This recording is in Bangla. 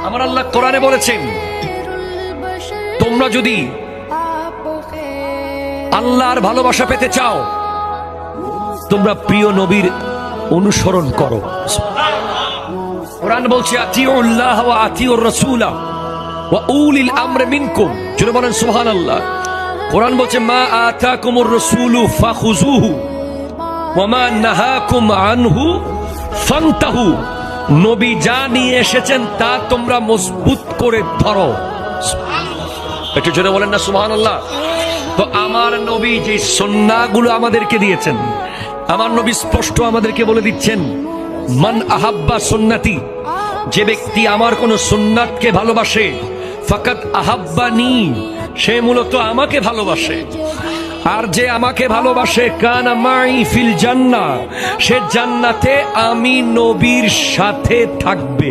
আমার আল্লাহ কোরআনে বলেছেন, তোমরা যদি আল্লাহর ভালোবাসা পেতে চাও তোমরা প্রিয় নবীর অনুসরণ করো। কোরআন বলছে আতিউল্লাহ ওয়া আতিউর রাসূলা ওয়া উলিল আমরি মিনকুম। জোরে বলেন সুবহানাল্লাহ। কোরআন বলছে মা আতাকুমুর রাসূলু ফাখুযুহু ওয়া মা নাহাকুম আনহু ফান্তাহু। নবী যা নিয়ে এসেছেন তা তোমরা মজবুত করে ধরো। একটু জোরে বলেন না সুবহানাল্লাহ। তো আমার নবী যে সুন্নাহগুলো আমাদেরকে দিয়েছেন, আমার নবী স্পষ্ট আমাদেরকে বলে দিচ্ছেন, মান আহাব্বা সুন্নতি, যে ব্যক্তি আমার কোন সুন্নাতকে ভালোবাসে, ফাকাত আহাব্বানি, সে মূলত আমাকে ভালোবাসে। আর যে আমাকে ভালোবাসে, কানা মাই ফিল জান্নাহ, সে জান্নাতে আমি নবীর সাথে থাকবে।